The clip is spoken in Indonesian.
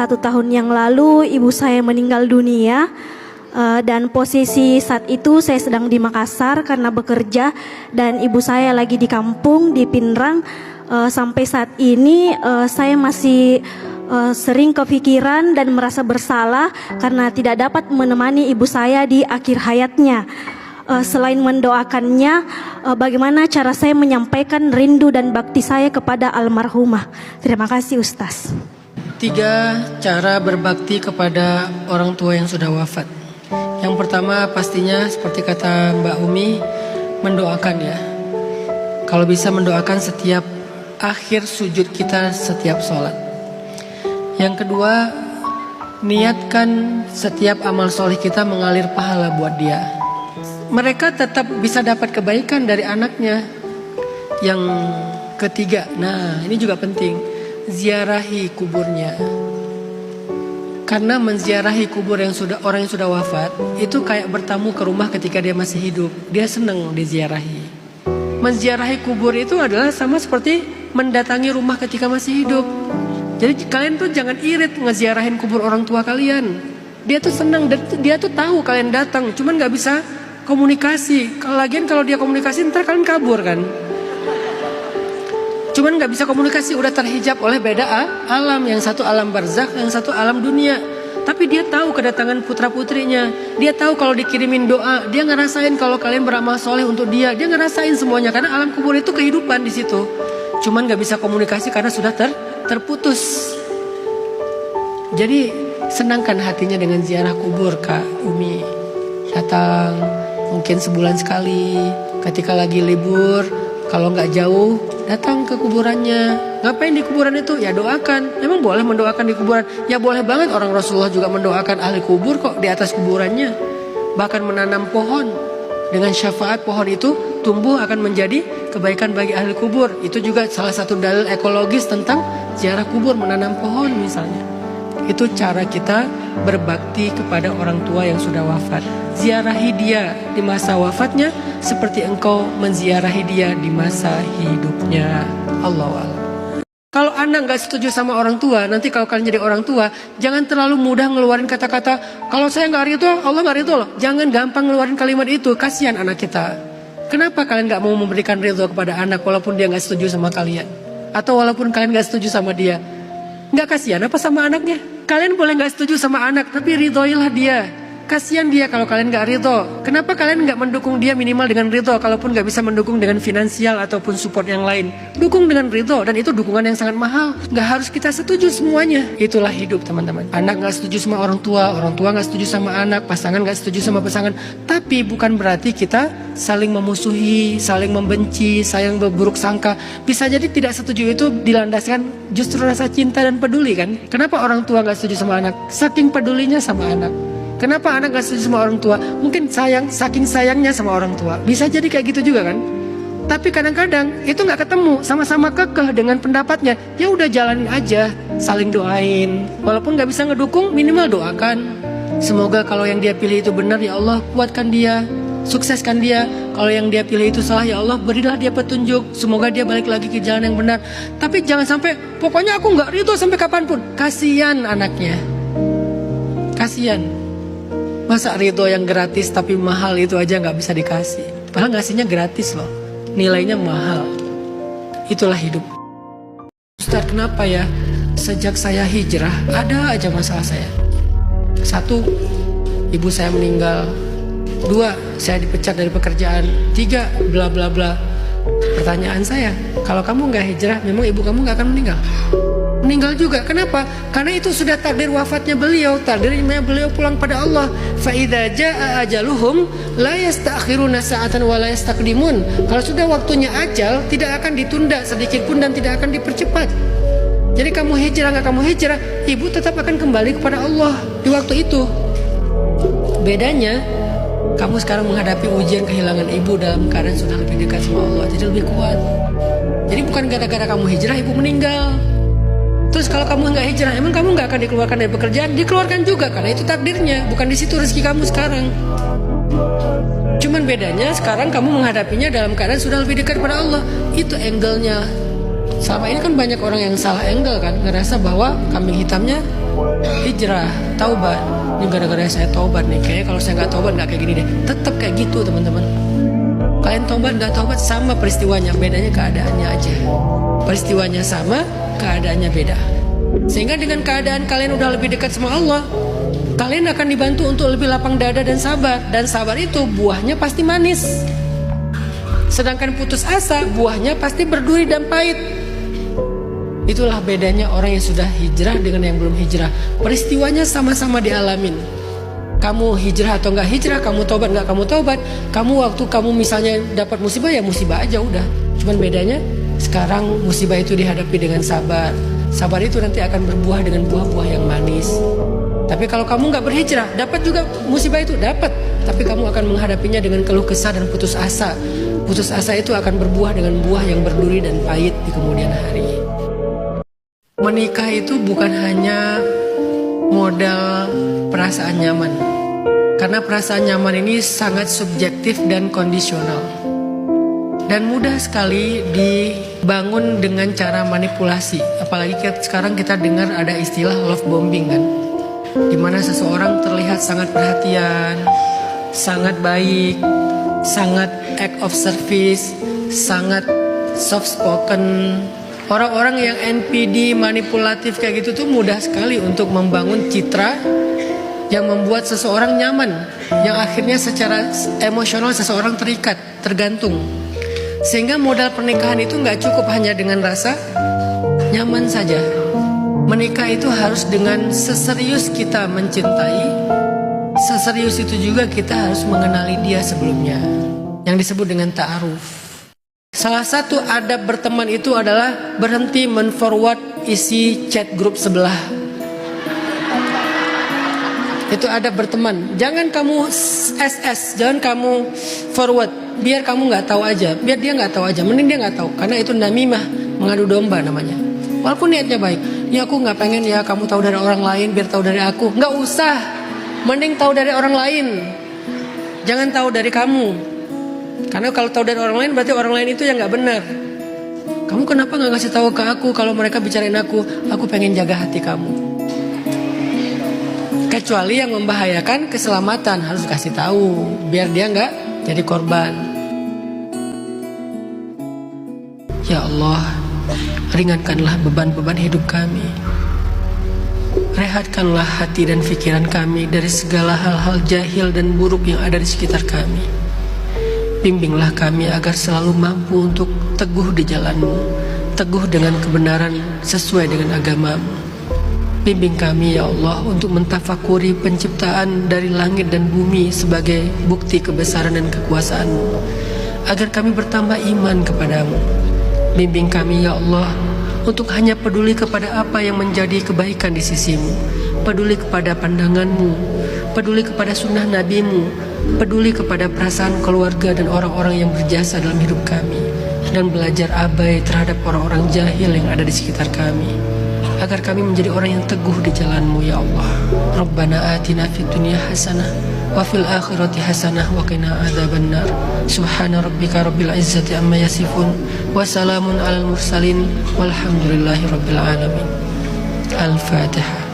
1 tahun yang lalu ibu saya meninggal dunia. Dan posisi saat itu saya sedang di Makassar karena bekerja, dan ibu saya lagi di kampung di Pinrang. Sampai saat ini saya masih sering kepikiran dan merasa bersalah karena tidak dapat menemani ibu saya di akhir hayatnya. Selain mendoakannya, bagaimana cara saya menyampaikan rindu dan bakti saya kepada almarhumah? Terima kasih Ustaz. 3 cara berbakti kepada orang tua yang sudah wafat. Yang pertama pastinya seperti kata Mbak Umi, mendoakan ya. Kalau bisa mendoakan setiap akhir sujud kita setiap sholat. Yang kedua, niatkan setiap amal soleh kita mengalir pahala buat dia. Mereka tetap bisa dapat kebaikan dari anaknya. Yang ketiga, nah ini juga penting, ziarahi kuburnya. Karena menziarahi kubur orang yang sudah wafat itu kayak bertamu ke rumah ketika dia masih hidup. Dia senang diziarahi. Menziarahi kubur itu adalah sama seperti mendatangi rumah ketika masih hidup. Jadi kalian tuh jangan irit ngeziarahin kubur orang tua kalian. Dia tuh senang, dia tuh tahu kalian datang, cuman nggak bisa komunikasi. Lagian kalau dia komunikasi ntar kalian kabur kan. Cuman nggak bisa komunikasi, udah terhijab oleh beda alam. Yang satu alam barzakh, yang satu alam dunia. Tapi dia tahu kedatangan putra putrinya. Dia tahu kalau dikirimin doa. Dia ngerasain kalau kalian beramal soleh untuk dia. Dia ngerasain semuanya karena alam kubur itu kehidupan di situ. Cuman nggak bisa komunikasi karena sudah terputus. Jadi senangkan hatinya dengan ziarah kubur Kak Umi. Datang mungkin sebulan sekali. Ketika lagi libur, kalau nggak jauh, datang ke kuburannya. Ngapain di kuburan itu? Ya doakan. Emang boleh mendoakan di kuburan? Ya boleh banget, orang Rasulullah juga mendoakan ahli kubur kok di atas kuburannya. Bahkan menanam pohon. Dengan syafaat pohon itu tumbuh akan menjadi kebaikan bagi ahli kubur. Itu juga salah satu dalil ekologis tentang ziarah kubur, menanam pohon misalnya. Itu cara kita berbakti kepada orang tua yang sudah wafat. Ziarahi dia di masa wafatnya seperti engkau menziarahi dia di masa hidupnya. Allahu a'lam. Kalau anak gak setuju sama orang tua, nanti kalau kalian jadi orang tua, jangan terlalu mudah ngeluarin kata-kata, kalau saya gak ridho, Allah gak ridho loh. Jangan gampang ngeluarin kalimat itu, kasihan anak kita. Kenapa kalian gak mau memberikan ridho kepada anak walaupun dia gak setuju sama kalian? Atau walaupun kalian gak setuju sama dia? Gak kasihan apa sama anaknya? Kalian boleh gak setuju sama anak, tapi ridhoilah dia. Kasihan dia kalau kalian gak ridho. Kenapa kalian gak mendukung dia minimal dengan ridho? Kalaupun gak bisa mendukung dengan finansial ataupun support yang lain, dukung dengan ridho. Dan itu dukungan yang sangat mahal. Gak harus kita setuju semuanya. Itulah hidup teman-teman. Anak gak setuju sama orang tua gak setuju sama anak, pasangan gak setuju sama pasangan. Tapi bukan berarti kita saling memusuhi, saling membenci, saling berburuk sangka. Bisa jadi tidak setuju itu dilandaskan justru rasa cinta dan peduli kan. Kenapa orang tua gak setuju sama anak? Saking pedulinya sama anak. Kenapa anak gak setuju sama orang tua? Mungkin saking sayangnya sama orang tua. Bisa jadi kayak gitu juga kan. Tapi kadang-kadang itu gak ketemu. Sama-sama kekeh dengan pendapatnya. Ya udah jalanin aja. Saling doain. Walaupun gak bisa ngedukung, minimal doakan. Semoga kalau yang dia pilih itu benar, ya Allah kuatkan dia, sukseskan dia. Kalau yang dia pilih itu salah, ya Allah berilah dia petunjuk. Semoga dia balik lagi ke jalan yang benar. Tapi jangan sampai, pokoknya aku gak ridho sampai kapanpun. Kasian anaknya. Kasian. Masa ridho yang gratis tapi mahal itu aja gak bisa dikasih. Padahal ngasihnya gratis loh, nilainya mahal. Itulah hidup. Ustaz, kenapa ya sejak saya hijrah ada aja masalah saya? 1, ibu saya meninggal. 2, saya dipecat dari pekerjaan. 3, bla bla bla. Pertanyaan saya, kalau kamu gak hijrah, memang ibu kamu gak akan meninggal? Meninggal juga. Kenapa? Karena itu sudah takdir wafatnya beliau. Takdirnya beliau pulang pada Allah. Fa idza jaa ajaluhum la yasta'khiruna sa'atan wa la yastaqdimun. Kalau sudah waktunya ajal, tidak akan ditunda sedikit pun dan tidak akan dipercepat. Jadi kamu hijrah nggak kamu hijrah, ibu tetap akan kembali kepada Allah di waktu itu. Bedanya, kamu sekarang menghadapi ujian kehilangan ibu dalam keadaan sudah lebih dekat sama Allah, jadi lebih kuat. Jadi bukan gara-gara kamu hijrah ibu meninggal. Terus kalau kamu nggak hijrah, emang kamu nggak akan dikeluarkan dari pekerjaan? Dikeluarkan juga, karena itu takdirnya. Bukan di situ rezeki kamu sekarang. Cuman bedanya sekarang kamu menghadapinya dalam keadaan sudah lebih dekat pada Allah. Itu angle-nya. Selama ini kan banyak orang yang salah angle kan, ngerasa bahwa kambing hitamnya hijrah, taubat. Ini gara-gara saya taubat nih, kayaknya kalau saya nggak taubat nggak kayak gini deh. Tetap kayak gitu teman-teman. Kalian taubat nggak taubat sama peristiwanya, bedanya keadaannya aja. Peristiwanya sama, keadaannya beda. Sehingga dengan keadaan kalian udah lebih dekat sama Allah, kalian akan dibantu untuk lebih lapang dada dan sabar. Dan sabar itu buahnya pasti manis. Sedangkan putus asa, buahnya pasti berduri dan pahit. Itulah bedanya orang yang sudah hijrah dengan yang belum hijrah. Peristiwanya sama-sama dialamin. Kamu hijrah atau nggak hijrah, kamu taubat nggak kamu taubat, kamu waktu kamu misalnya dapat musibah ya musibah aja udah. Cuman bedanya sekarang musibah itu dihadapi dengan sabar. Sabar itu nanti akan berbuah dengan buah-buah yang manis. Tapi kalau kamu nggak berhijrah, dapat juga musibah itu dapat, tapi kamu akan menghadapinya dengan keluh kesah dan putus asa. Putus asa itu akan berbuah dengan buah yang berduri dan pahit di kemudian hari. Menikah itu bukan hanya modal perasaan nyaman, karena perasaan nyaman ini sangat subjektif dan kondisional, dan mudah sekali dibangun dengan cara manipulasi. Apalagi sekarang kita dengar ada istilah love bombing kan, dimana seseorang terlihat sangat perhatian, sangat baik, sangat act of service, sangat soft spoken. Orang-orang yang NPD manipulatif kayak gitu tuh mudah sekali untuk membangun citra yang membuat seseorang nyaman, yang akhirnya secara emosional seseorang terikat, tergantung. Sehingga modal pernikahan itu nggak cukup hanya dengan rasa nyaman saja. Menikah itu harus dengan seserius kita mencintai, seserius itu juga kita harus mengenali dia sebelumnya, yang disebut dengan ta'aruf. Salah satu adab berteman itu adalah berhenti men-forward isi chat grup sebelah. Itu adab berteman. Jangan kamu SS, jangan kamu forward. Biar kamu nggak tahu aja, biar dia nggak tahu aja. Mending dia nggak tahu, karena itu namimah, mengadu domba namanya. Walaupun niatnya baik. Ya aku nggak pengen ya kamu tahu dari orang lain, biar tahu dari aku. Nggak usah. Mending tahu dari orang lain. Jangan tahu dari kamu. Karena kalau tahu dari orang lain berarti orang lain itu yang nggak benar. Kamu kenapa nggak ngasih tahu ke aku kalau mereka bicarain aku? Aku pengen jaga hati kamu. Kecuali yang membahayakan keselamatan harus kasih tahu biar dia nggak jadi korban. Ya Allah, ringankanlah beban-beban hidup kami. Rehatkanlah hati dan pikiran kami dari segala hal-hal jahil dan buruk yang ada di sekitar kami. Bimbinglah kami agar selalu mampu untuk teguh di jalan-Mu, teguh dengan kebenaran sesuai dengan agama-Mu. Bimbing kami ya Allah untuk mentafakuri penciptaan dari langit dan bumi sebagai bukti kebesaran dan kekuasaan-Mu, agar kami bertambah iman kepadamu. Bimbing kami ya Allah untuk hanya peduli kepada apa yang menjadi kebaikan di sisi-Mu, peduli kepada pandangan-Mu, peduli kepada sunnah Nabi-Mu, peduli kepada perasaan keluarga dan orang-orang yang berjasa dalam hidup kami, dan belajar abai terhadap orang-orang jahil yang ada di sekitar kami, agar kami menjadi orang yang teguh di jalan-Mu ya Allah. Rabbana atina fid dunya hasanah wa fil akhirati hasanah wa qina adzabannar. Subhana rabbika rabbil izzati amma yasifun wa salamun alal mursalin walhamdulillahi rabbil alamin. Al-Fatihah.